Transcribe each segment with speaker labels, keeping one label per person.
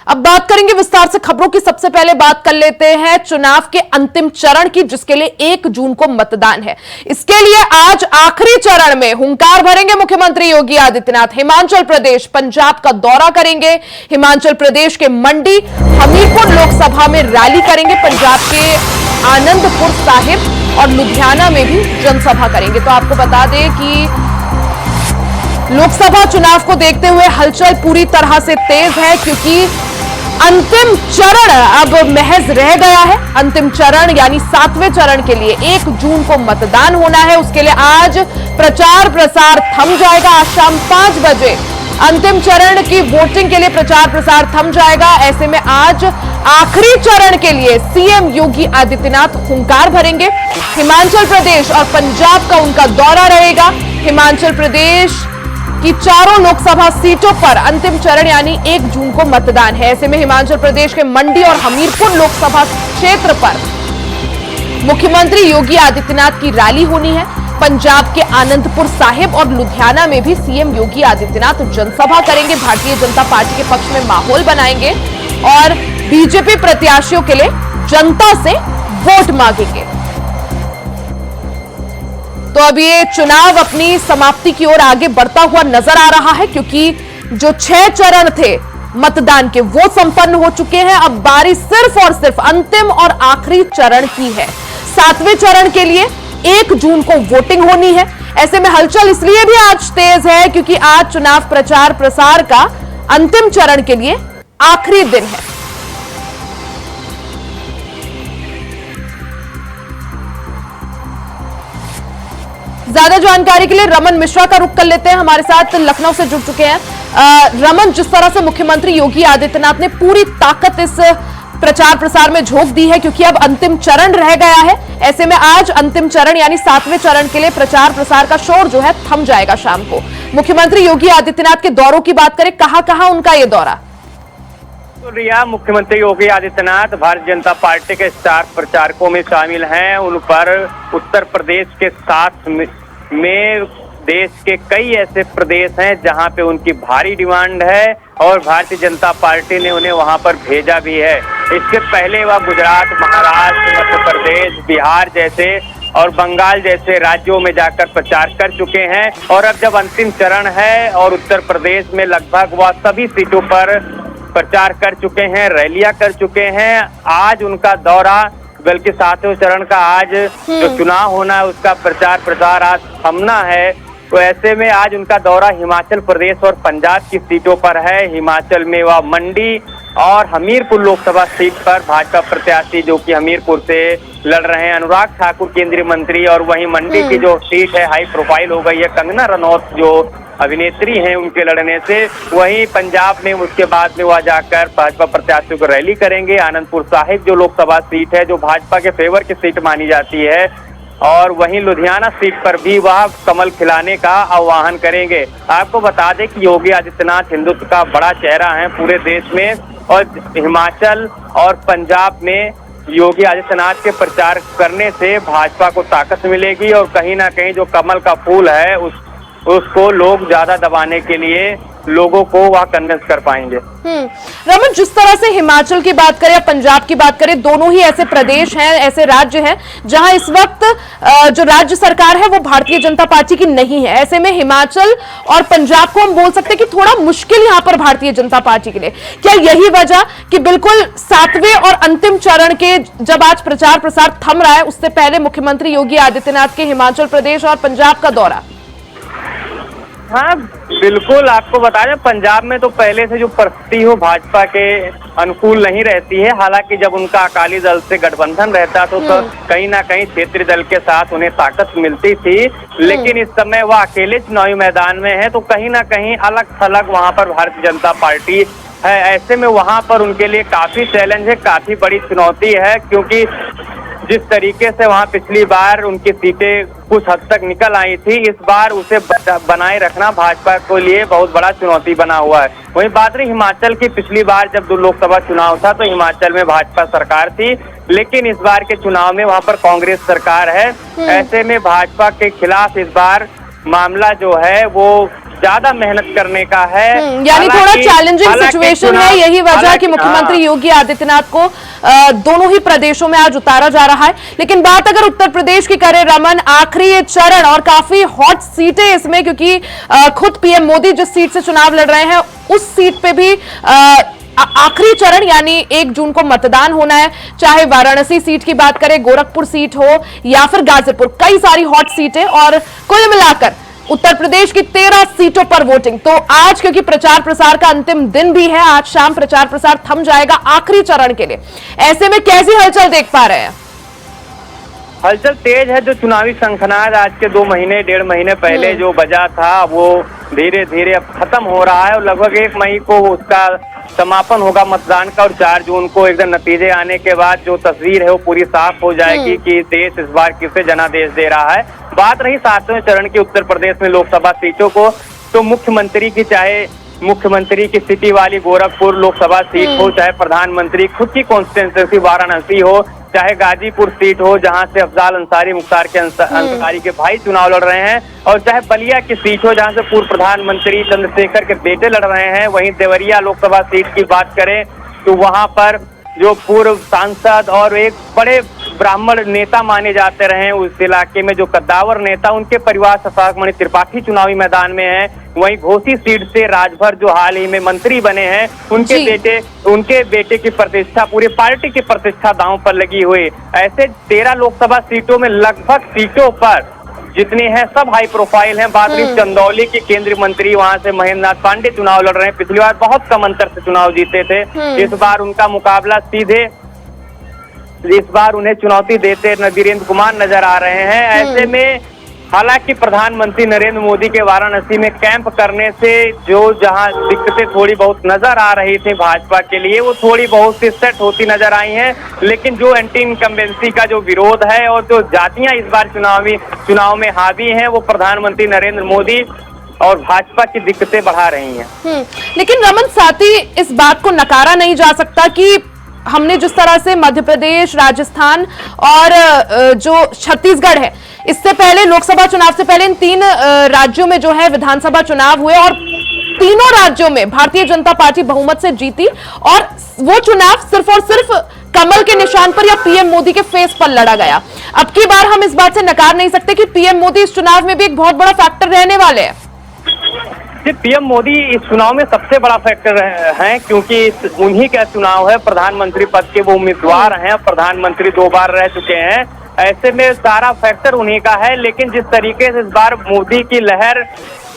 Speaker 1: अब बात करेंगे विस्तार से खबरों की। सबसे पहले बात कर लेते हैं चुनाव के अंतिम चरण की, जिसके लिए 1 जून को मतदान है। इसके लिए आज आखिरी चरण में हुंकार भरेंगे मुख्यमंत्री योगी आदित्यनाथ। हिमाचल प्रदेश, पंजाब का दौरा करेंगे। हिमाचल प्रदेश के मंडी, हमीरपुर लोकसभा में रैली करेंगे। पंजाब के आनंदपुर साहिब और लुधियाना में भी जनसभा करेंगे। तो आपको बता दें कि लोकसभा चुनाव को देखते हुए हलचल पूरी तरह से तेज है, क्योंकि अंतिम चरण अब महज रह गया है। अंतिम चरण यानी 7वें चरण के लिए 1 जून को मतदान होना है। उसके लिए आज प्रचार प्रसार थम जाएगा। आज शाम 5 बजे अंतिम चरण की वोटिंग के लिए प्रचार प्रसार थम जाएगा। ऐसे में आज आखिरी चरण के लिए सीएम योगी आदित्यनाथ हुंकार भरेंगे। हिमाचल प्रदेश और पंजाब का उनका दौरा रहेगा। हिमाचल प्रदेश की चारों लोकसभा सीटों पर अंतिम चरण यानी 1 जून को मतदान है। ऐसे में हिमाचल प्रदेश के मंडी और हमीरपुर लोकसभा क्षेत्र पर मुख्यमंत्री योगी आदित्यनाथ की रैली होनी है। पंजाब के आनंदपुर साहिब और लुधियाना में भी सीएम योगी आदित्यनाथ जनसभा करेंगे। भारतीय जनता पार्टी के पक्ष में माहौल बनाएंगे और बीजेपी प्रत्याशियों के लिए जनता से वोट मांगेंगे। तो अब ये चुनाव अपनी समाप्ति की ओर आगे बढ़ता हुआ नजर आ रहा है, क्योंकि जो 6 चरण थे मतदान के वो संपन्न हो चुके हैं। अब बारी सिर्फ और सिर्फ अंतिम और आखिरी चरण की है। 7वें चरण के लिए 1 जून को वोटिंग होनी है। ऐसे में हलचल इसलिए भी आज तेज है क्योंकि आज चुनाव प्रचार प्रसार का अंतिम चरण के लिए आखिरी दिन है। ज्यादा जानकारी के लिए रमन मिश्रा का रुख कर लेते हैं, हमारे साथ लखनऊ से जुड़ चुके हैं। रमन, जिस तरह से मुख्यमंत्री योगी आदित्यनाथ ने पूरी ताकत इस प्रचार प्रसार में झोंक दी है, क्योंकि अब अंतिम चरण रह गया है। ऐसे में आज अंतिम चरण यानी 7वें चरण के लिए प्रचार प्रसार का शोर जो है थम जाएगा शाम को। मुख्यमंत्री योगी आदित्यनाथ के दौरों की बात करें, कहां उनका ये दौरा?
Speaker 2: तो रिया, मुख्यमंत्री योगी आदित्यनाथ भारतीय जनता पार्टी के स्टार प्रचारकों में शामिल हैं। उन पर उत्तर प्रदेश के साथ में देश के कई ऐसे प्रदेश हैं जहां पे उनकी भारी डिमांड है और भारतीय जनता पार्टी ने उन्हें वहां पर भेजा भी है। इससे पहले वह गुजरात, महाराष्ट्र, मध्य प्रदेश, बिहार जैसे और बंगाल जैसे राज्यों में जाकर प्रचार कर चुके हैं। और अब जब अंतिम चरण है और उत्तर प्रदेश में लगभग वह सभी सीटों पर प्रचार कर चुके हैं, रैलियां कर चुके हैं। आज उनका दौरा, बल्कि 7वें चरण का आज जो चुनाव होना है उसका प्रचार प्रसार आज थमना है। तो ऐसे में आज उनका दौरा हिमाचल प्रदेश और पंजाब की सीटों पर है। हिमाचल में वह मंडी और हमीरपुर लोकसभा सीट पर भाजपा प्रत्याशी जो कि हमीरपुर से लड़ रहे हैं अनुराग ठाकुर, केंद्रीय मंत्री, और वहीं मंडी की जो सीट है हाई प्रोफाइल हो गई है कंगना रनौत जो अभिनेत्री हैं उनके लड़ने से। वहीं पंजाब में उसके बाद में वह जाकर भाजपा प्रत्याशियों को रैली करेंगे। आनंदपुर साहिब जो लोकसभा सीट है जो भाजपा के फेवर की सीट मानी जाती है, और वहीं लुधियाना सीट पर भी वह कमल खिलाने का आह्वान करेंगे। आपको बता दें कि योगी आदित्यनाथ हिंदुत्व का बड़ा चेहरा है पूरे देश में, और हिमाचल और पंजाब में योगी आदित्यनाथ के प्रचार करने से भाजपा को ताकत मिलेगी और कहीं ना कहीं जो कमल का फूल है उसको लोग ज्यादा दबाने के लिए लोगों को वह कन्विंस कर पाएंगे।
Speaker 1: रमन, जिस तरह से हिमाचल की बात करें या पंजाब की बात करें, दोनों ही ऐसे प्रदेश हैं, ऐसे राज्य हैं जहां इस वक्त जो राज्य सरकार है वो भारतीय जनता पार्टी की नहीं है। ऐसे में हिमाचल और पंजाब को हम बोल सकते हैं कि थोड़ा मुश्किल यहां पर भारतीय जनता पार्टी के लिए। क्या यही वजह कि बिल्कुल 7वें और अंतिम चरण के जब आज प्रचार प्रसार थम रहा है, उससे पहले मुख्यमंत्री योगी आदित्यनाथ के हिमाचल प्रदेश और पंजाब का दौरा?
Speaker 2: हाँ बिल्कुल, आपको बता दें पंजाब में तो पहले से जो परिस्थिति हो भाजपा के अनुकूल नहीं रहती है। हालांकि जब उनका अकाली दल से गठबंधन रहता तो कहीं ना कहीं क्षेत्रीय दल के साथ उन्हें ताकत मिलती थी, लेकिन इस समय वह अकेले चुनावी मैदान में है तो कहीं ना कहीं अलग थलग वहां पर भारतीय जनता पार्टी है। ऐसे में वहां पर उनके लिए काफी चैलेंज है, काफी बड़ी चुनौती है, क्योंकि जिस तरीके से वहां पिछली बार उनकी सीटें कुछ हद तक निकल आई थी, इस बार उसे बनाए रखना भाजपा के लिए बहुत बड़ा चुनौती बना हुआ है। वहीं बात रही हिमाचल की, पिछली बार जब लोकसभा चुनाव था तो हिमाचल में भाजपा सरकार थी, लेकिन इस बार के चुनाव में वहां पर कांग्रेस सरकार है। ऐसे में भाजपा के खिलाफ इस बार मामला जो है वो ज्यादा मेहनत करने का है।
Speaker 1: यानी थोड़ा चैलेंजिंग सिचुएशन है, यही वजह कि मुख्यमंत्री योगी आदित्यनाथ को दोनों ही प्रदेशों में आज उतारा जा रहा है। लेकिन बात अगर उत्तर प्रदेश की करें रमन, आखिरी ये चरण और काफी हॉट सीटें इसमें, क्योंकि खुद पीएम मोदी जिस सीट से चुनाव लड़ रहे हैं उस सीट पे भी आखिरी चरण यानी 1 जून को मतदान होना है। चाहे वाराणसी सीट की बात करें, गोरखपुर सीट हो या फिर गाजीपुर, कई सारी हॉट सीटें और कुल मिलाकर उत्तर प्रदेश की 13 सीटों पर वोटिंग। तो आज क्योंकि प्रचार प्रसार का अंतिम दिन भी है, आज शाम प्रचार प्रसार थम जाएगा आखिरी चरण के लिए। ऐसे में कैसी हलचल देख पा रहे हैं?
Speaker 2: हलचल तेज है। जो चुनावी शंखनाद आज के 2 महीने 1.5 महीने पहले जो बजा था वो धीरे धीरे अब खत्म हो रहा है और लगभग 1 मई को उसका समापन होगा मतदान का और 4 जून को एकदम नतीजे आने के बाद जो तस्वीर है वो पूरी साफ हो जाएगी कि देश इस बार किसे जनादेश दे रहा है। बात रही 7वें चरण की उत्तर प्रदेश में लोकसभा सीटों को, तो मुख्यमंत्री की सिटी वाली गोरखपुर लोकसभा सीट हो, चाहे प्रधानमंत्री खुद की कॉन्स्टिट्यूंसी वाराणसी हो, चाहे गाजीपुर सीट हो जहां से अफजाल अंसारी मुख्तार के अंसारी के भाई चुनाव लड़ रहे हैं, और चाहे बलिया की सीट हो जहां से पूर्व प्रधानमंत्री चंद्रशेखर के बेटे लड़ रहे हैं। वहीं देवरिया लोकसभा सीट की बात करें तो वहां पर जो पूर्व सांसद और एक बड़े ब्राह्मण नेता माने जाते रहे उस इलाके में, जो कद्दावर नेता, उनके परिवार शशांक मणि त्रिपाठी चुनावी मैदान में है। वहीं घोसी सीट से राजभर जो हाल ही में मंत्री बने हैं उनके बेटे की प्रतिष्ठा, पूरी पार्टी की प्रतिष्ठा दांव पर लगी हुई। ऐसे 13 लोकसभा सीटों में लगभग सीटों पर जितने हैं सब हाई प्रोफाइल हैं। बात रही चंदौली की, केंद्रीय मंत्री वहां से महेंद्र नाथ पांडे चुनाव लड़ रहे हैं। पिछली बार बहुत कम अंतर से चुनाव जीते थे, इस बार उनका मुकाबला सीधे, इस बार उन्हें चुनौती देते वीरेंद्र कुमार नजर आ रहे हैं। ऐसे में हालांकि प्रधानमंत्री नरेंद्र मोदी के वाराणसी में कैंप करने से जो जहां दिक्कतें थोड़ी बहुत नजर आ रही थी भाजपा के लिए वो थोड़ी बहुत सी सेट होती नजर आई हैं, लेकिन जो एंटी इनकम्बेंसी का जो विरोध है और जो जातियां इस बार चुनाव में हावी हैं वो प्रधानमंत्री नरेंद्र मोदी और भाजपा की दिक्कतें बढ़ा रही हैं।
Speaker 1: लेकिन रमन, साथ ही इस बात को नकारा नहीं जा सकता कि हमने जिस तरह से मध्य प्रदेश, राजस्थान और जो छत्तीसगढ़ है, इससे पहले लोकसभा चुनाव से पहले इन 3 राज्यों में जो है विधानसभा चुनाव हुए और तीनों राज्यों में भारतीय जनता पार्टी बहुमत से जीती और वो चुनाव सिर्फ और सिर्फ कमल के निशान पर या पीएम मोदी के फेस पर लड़ा गया। अब की बार हम इस बात से नकार नहीं सकते कि पीएम मोदी इस चुनाव में भी एक बहुत बड़ा फैक्टर रहने वाले हैं।
Speaker 2: पीएम मोदी इस चुनाव में सबसे बड़ा फैक्टर हैं, क्योंकि उन्हीं का चुनाव है। प्रधानमंत्री पद के वो उम्मीदवार हैं, प्रधानमंत्री 2 बार रह चुके हैं। ऐसे में सारा फैक्टर उन्हीं का है। लेकिन जिस तरीके से इस बार मोदी की लहर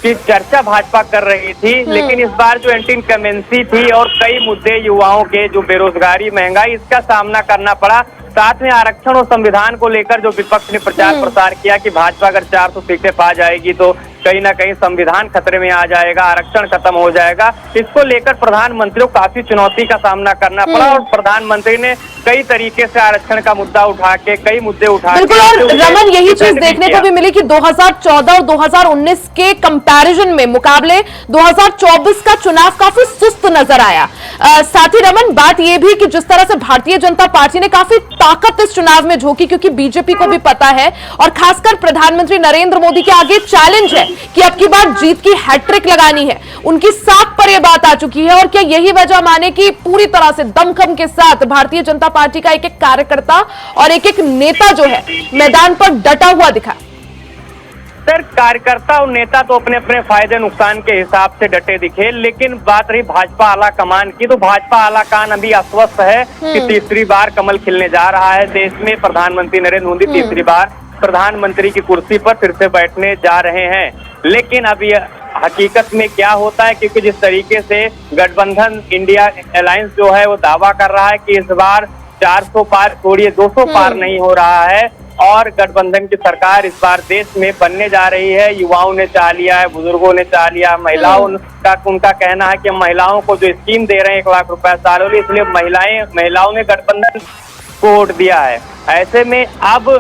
Speaker 2: की चर्चा भाजपा कर रही थी, लेकिन इस बार जो एंटी इनकम्बेंसी थी और कई मुद्दे युवाओं के, जो बेरोजगारी, महंगाई, इसका सामना करना पड़ा। साथ में आरक्षण और संविधान को लेकर जो विपक्ष ने प्रचार प्रसार किया कि भाजपा अगर 400 सीटें पा जाएगी तो कहीं ना कहीं संविधान खतरे में आ जाएगा, आरक्षण खत्म हो जाएगा। इसको लेकर प्रधानमंत्री को काफी चुनौती का सामना करना पड़ा और प्रधानमंत्री ने कई तरीके से आरक्षण का मुद्दा उठा के, कई मुद्दे उठा
Speaker 1: बिल्कुल। और रमन, यही चीज देखने को भी मिली कि 2014 और 2019 के कंपैरिजन में मुकाबले 2024 का चुनाव काफी सुस्त नजर आया। साथ ही रमन, बात यह भी कि जिस तरह से भारतीय जनता पार्टी ने काफी ताकत इस चुनाव में झोंकी, क्योंकि बीजेपी को भी पता है और खासकर प्रधानमंत्री नरेंद्र मोदी के आगे चैलेंज है कि अब की बार जीत की हैट्रिक लगानी है। उनकी साख पर यह बात आ चुकी है और क्या यही वजह माने कि पूरी तरह से दमखम के साथ भारतीय जनता पार्टी का एक एक कार्यकर्ता और एक एक नेता जो है मैदान पर डटा हुआ दिखा?
Speaker 2: सर, कार्यकर्ता और नेता तो अपने अपने फायदे नुकसान के हिसाब से डटे दिखे, लेकिन बात रही भाजपा आला कमान की, तो भाजपा आला कमान अभी आश्वस्त है कि तीसरी बार कमल खिलने जा रहा है देश में। प्रधानमंत्री नरेंद्र मोदी तीसरी बार प्रधानमंत्री की कुर्सी पर फिर से बैठने जा रहे हैं। लेकिन अब यह हकीकत में क्या होता है, क्योंकि जिस तरीके से गठबंधन इंडिया अलायंस जो है वो दावा कर रहा है कि इस बार 400 पार छोड़िए 200 पार नहीं हो रहा है और गठबंधन की सरकार इस बार देश में बनने जा रही है। युवाओं ने चाह लिया है, बुजुर्गों ने चाह लिया, महिलाओं का उनका कहना है कि महिलाओं को जो स्कीम दे रहे हैं 1 लाख रुपए साल वाली, इसलिए महिलाओं ने गठबंधन को वोट दिया है। ऐसे में अब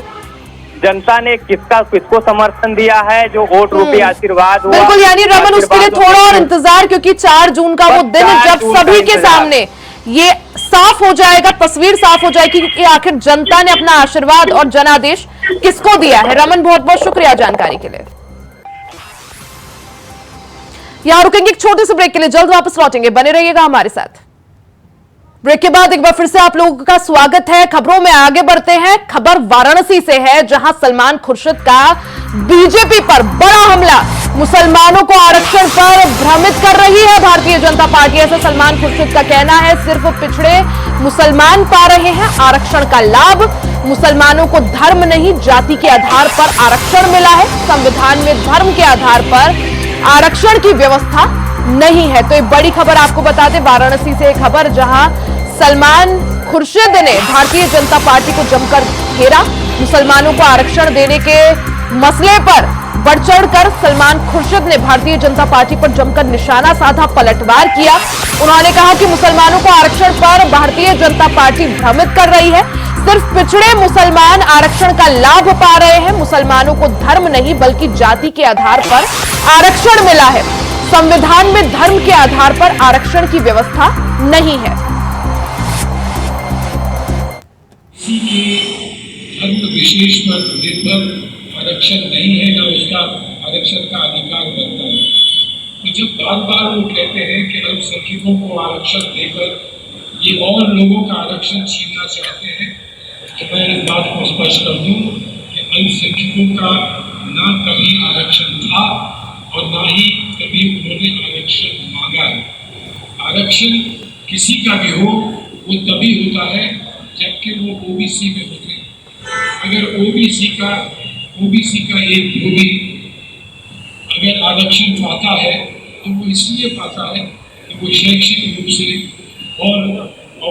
Speaker 2: जनता ने किसको समर्थन दिया है, जो वोट रूपी आशीर्वाद हुआ।
Speaker 1: बिल्कुल, यानी रमन, उसके लिए थोड़ा और इंतजार, क्योंकि 4 जून का वो दिन जब सभी के सामने ये साफ हो जाएगा, तस्वीर साफ हो जाएगी कि आखिर जनता ने अपना आशीर्वाद और जनादेश किसको दिया है। रमन, बहुत बहुत शुक्रिया जानकारी के लिए। यहां रुकेंगे एक छोटे से ब्रेक के लिए, जल्द वापस लौटेंगे, बने रहिएगा हमारे साथ। ब्रेक के बाद एक बार फिर से आप लोगों का स्वागत है। खबरों में आगे बढ़ते हैं। खबर वाराणसी से है, जहां सलमान खुर्शीद का बीजेपी पर बड़ा हमला। मुसलमानों को आरक्षण पर भ्रमित कर रही है भारतीय जनता पार्टी, ऐसा सलमान खुर्शीद का कहना है। सिर्फ पिछड़े मुसलमान पा रहे हैं आरक्षण का लाभ। मुसलमानों को धर्म नहीं जाति के आधार पर आरक्षण मिला है। संविधान में धर्म के आधार पर आरक्षण की व्यवस्था नहीं है। तो एक बड़ी खबर आपको बता दें, वाराणसी से एक खबर, जहां सलमान खुर्शीद ने भारतीय जनता पार्टी को जमकर घेरा। मुसलमानों को आरक्षण देने के मसले पर बढ़ चढ़कर सलमान खुर्शीद ने भारतीय जनता पार्टी पर जमकर निशाना साधा, पलटवार किया। उन्होंने कहा कि मुसलमानों को आरक्षण पर भारतीय जनता पार्टी भ्रमित कर रही है। सिर्फ पिछड़े मुसलमान आरक्षण का लाभ पा रहे हैं। मुसलमानों को धर्म नहीं बल्कि जाति के आधार पर आरक्षण मिला है। संविधान में धर्म के आधार पर आरक्षण की व्यवस्था नहीं है।
Speaker 3: किसी के धर्म विशेष पर निर्भर आरक्षण नहीं है, ना उसका आरक्षण का अधिकार बनता है। तो जब बार बार वो कहते हैं कि अल्पसंख्यकों को आरक्षण देकर ये और लोगों का आरक्षण छीनना चाहते हैं, तो मैं इस बात को स्पष्ट कर दूं कि अल्पसंख्यकों का ना कभी आरक्षण था और ना ही कभी उन्होंने आरक्षण मांगा है। आरक्षण किसी का भी हो वो तभी होता है जबकि वो ओबीसी में होते हैं। अगर ओबीसी का एक धोबी अगर आरक्षण पाता है तो वो इसलिए पाता है कि वो शैक्षिक रूप से और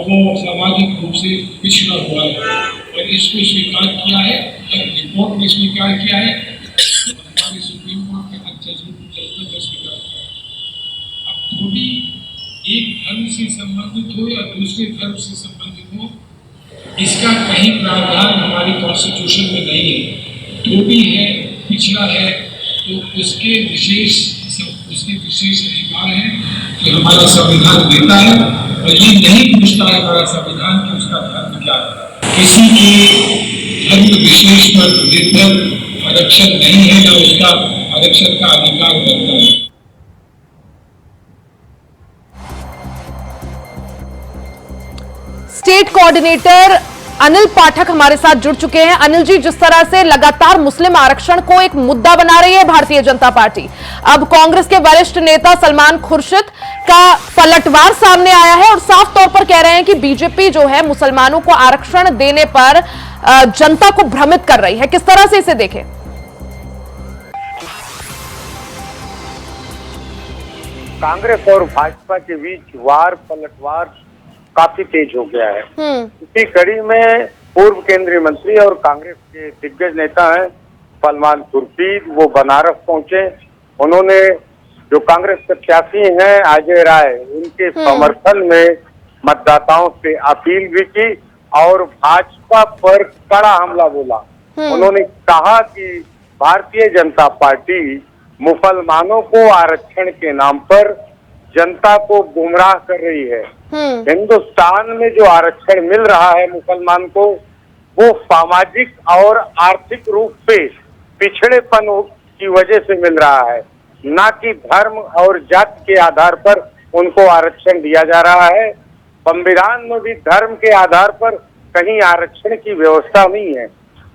Speaker 3: वो सामाजिक रूप से पिछड़ा हुआ है और इसको स्वीकार किया है, रिपोर्ट में स्वीकार किया है, हमारे सुप्रीम कोर्ट के जजमेंट में स्वीकार किया है। अब धोबी एक धर्म से संबंधित हो या दूसरे धर्म से संबंधित हो, इसका कहीं प्रावधान हमारे कॉन्स्टिट्यूशन में नहीं है। धोबी है, पिछड़ा है, तो उसके विशेष अधिकार हैं कि हमारा संविधान देता है और ये नहीं पूछता है हमारा संविधान कि उसका धर्म क्या है। किसी के धर्म विशेष पर निर्भर आरक्षण नहीं है, ना उसका आरक्षण का अधिकार बनता है।
Speaker 1: स्टेट कोऑर्डिनेटर अनिल पाठक हमारे साथ जुड़ चुके हैं। अनिल जी, जिस तरह से लगातार मुस्लिम आरक्षण को एक मुद्दा बना रही है भारतीय जनता पार्टी, अब कांग्रेस के वरिष्ठ नेता सलमान खुर्शीद का पलटवार सामने आया है और साफ तौर पर कह रहे हैं कि बीजेपी जो है मुसलमानों को आरक्षण देने पर जनता को भ्रमित कर रही है। किस तरह से इसे देखें?
Speaker 2: कांग्रेस और भाजपा के बीच वार पलटवार काफी तेज हो गया है। इसी कड़ी में पूर्व केंद्रीय मंत्री और कांग्रेस के दिग्गज नेता हैं सलमान खुर्शीद, वो बनारस पहुंचे। उन्होंने जो कांग्रेस प्रत्याशी हैं अजय राय, उनके समर्थन में मतदाताओं से अपील भी की और भाजपा पर कड़ा हमला बोला। उन्होंने कहा कि भारतीय जनता पार्टी मुसलमानों को आरक्षण के नाम पर जनता को गुमराह कर रही है। हिंदुस्तान में जो आरक्षण मिल रहा है मुसलमान को, वो सामाजिक और आर्थिक रूप से पिछड़ेपन की वजह से मिल रहा है, ना कि धर्म और जाति के आधार पर उनको आरक्षण दिया जा रहा है। संविधान में भी धर्म के आधार पर कहीं आरक्षण की व्यवस्था नहीं है।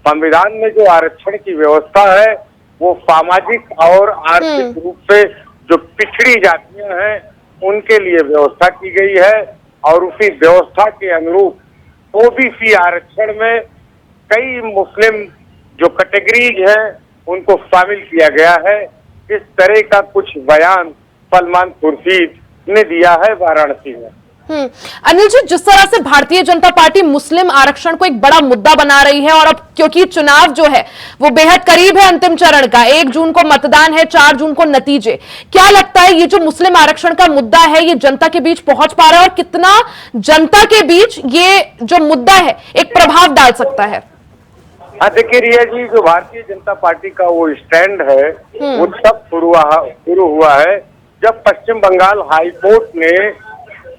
Speaker 2: संविधान में जो आरक्षण की व्यवस्था है वो सामाजिक और आर्थिक रूप से जो पिछड़ी जातियां हैं उनके लिए व्यवस्था की गई है और उसी व्यवस्था के अनुरूप ओबीसी आरक्षण में कई मुस्लिम जो कैटेगरीज हैं उनको शामिल किया गया है। इस तरह का कुछ बयान सलमान खुर्शीद ने दिया है वाराणसी में।
Speaker 1: अनिल जी, जिस तरह से भारतीय जनता पार्टी मुस्लिम आरक्षण को एक बड़ा मुद्दा बना रही है और अब क्योंकि चुनाव जो है वो बेहद करीब है अंतिम चरण का, 1 जून को मतदान है, 4 जून को नतीजे, क्या लगता है ये जो मुस्लिम आरक्षण का मुद्दा है ये जनता के बीच पहुंच पा रहा है और कितना जनता के बीच ये जो मुद्दा है एक प्रभाव डाल सकता है?
Speaker 2: हाँ, देखिए रिया जी, जो भारतीय जनता पार्टी का वो स्टैंड है वो तब शुरू हुआ है जब पश्चिम बंगाल हाई कोर्ट ने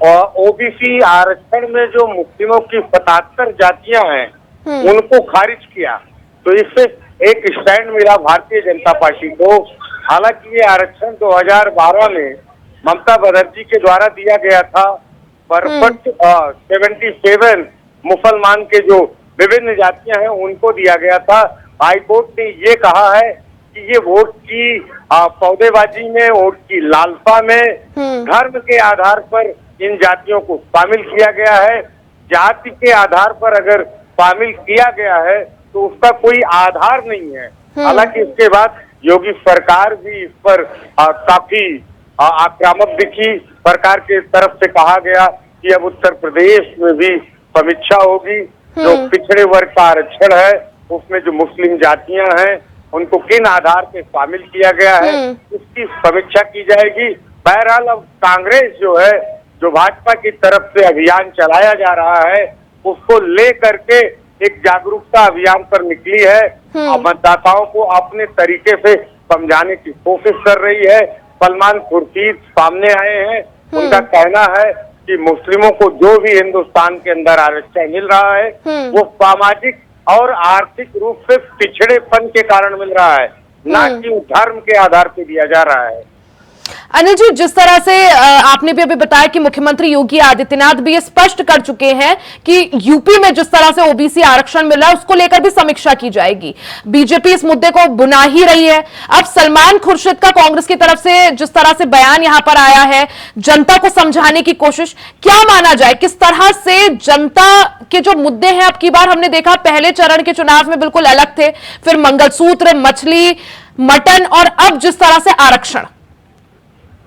Speaker 2: और ओबीसी आरक्षण में जो मुस्लिमों की 77 जातियां हैं उनको खारिज किया। तो इससे एक स्टैंड मिला भारतीय जनता पार्टी को
Speaker 4: हालांकि ये आरक्षण 2012 में ममता बनर्जी के द्वारा दिया गया था, पर 77 मुसलमान के जो विभिन्न जातियां हैं उनको दिया गया था। हाईकोर्ट ने ये कहा है कि ये वोट की सौदेबाजी में, वोट की लालसा में धर्म के आधार पर इन जातियों को शामिल किया गया है। जाति के आधार पर अगर शामिल किया गया है तो उसका कोई आधार नहीं है। हालांकि इसके बाद योगी सरकार भी इस पर काफी आक्रामक दिखी। सरकार के तरफ से कहा गया कि अब उत्तर प्रदेश में भी समीक्षा होगी, जो पिछड़े वर्ग का आरक्षण है उसमें जो मुस्लिम जातियां हैं उनको किन आधार पे शामिल किया गया है उसकी समीक्षा की जाएगी। बहरहाल अब कांग्रेस जो है, जो भाजपा की तरफ से अभियान चलाया जा रहा है, उसको लेकर के एक जागरूकता अभियान पर निकली है। मतदाताओं को अपने तरीके से समझाने की कोशिश कर रही है। सलमान खुर्शीद सामने आए हैं, उनका कहना है कि मुस्लिमों को जो भी हिंदुस्तान के अंदर आरक्षण मिल रहा है वो सामाजिक और आर्थिक रूप से पिछड़ेपन के कारण मिल रहा है, ना कि धर्म के आधार पर दिया जा रहा है।
Speaker 1: अनिल जी, जिस तरह से आपने भी अभी बताया कि मुख्यमंत्री योगी आदित्यनाथ भी ये स्पष्ट कर चुके हैं कि यूपी में जिस तरह से ओबीसी आरक्षण मिला है उसको लेकर भी समीक्षा की जाएगी। बीजेपी इस मुद्दे को बुना ही रही है। अब सलमान खुर्शीद का कांग्रेस की तरफ से जिस तरह से बयान यहां पर आया है, जनता को समझाने की कोशिश, क्या माना जाए किस तरह से जनता के जो मुद्दे हैं, अब की बार हमने देखा पहले चरण के चुनाव में बिल्कुल अलग थे, फिर मंगलसूत्र, मछली, मटन और अब जिस तरह से आरक्षण।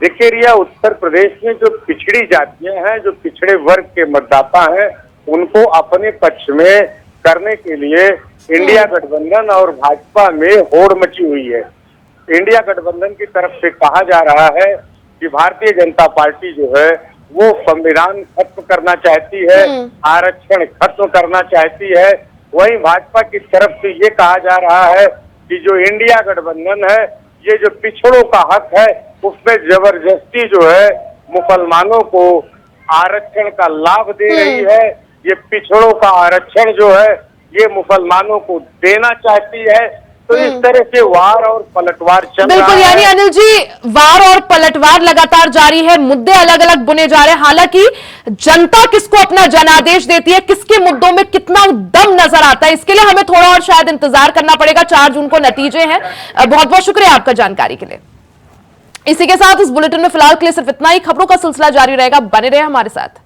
Speaker 4: देखिए रिया, उत्तर प्रदेश में जो पिछड़ी जातियां हैं, जो पिछड़े वर्ग के मतदाता हैं, उनको अपने पक्ष में करने के लिए इंडिया गठबंधन और भाजपा में होड़ मची हुई है। इंडिया गठबंधन की तरफ से कहा जा रहा है कि भारतीय जनता पार्टी जो है वो संविधान खत्म करना चाहती है, आरक्षण खत्म करना चाहती है। वहीं भाजपा की तरफ से ये कहा जा रहा है कि जो इंडिया गठबंधन है, ये जो पिछड़ों का हक है उसमें जबरदस्ती जो है मुसलमानों को आरक्षण का लाभ दे रही है। ये पिछड़ों का आरक्षण जो है ये मुसलमानों को देना चाहती है। तो इस तरह से वार और पलटवार चल रहा है।
Speaker 1: बिल्कुल, यानी अनिल जी, वार और पलटवार लगातार जारी है, मुद्दे अलग अलग बुने जा रहे हैं। हालांकि जनता किसको अपना जनादेश देती है, किसके मुद्दों में कितना दम नजर आता है, इसके लिए हमें थोड़ा और शायद इंतजार करना पड़ेगा। 4 जून को नतीजे हैं। बहुत बहुत शुक्रिया आपका जानकारी के लिए। इसी के साथ इस बुलेटिन में फिलहाल के लिए सिर्फ इतना ही। खबरों का सिलसिला जारी रहेगा, बने रहे हमारे साथ।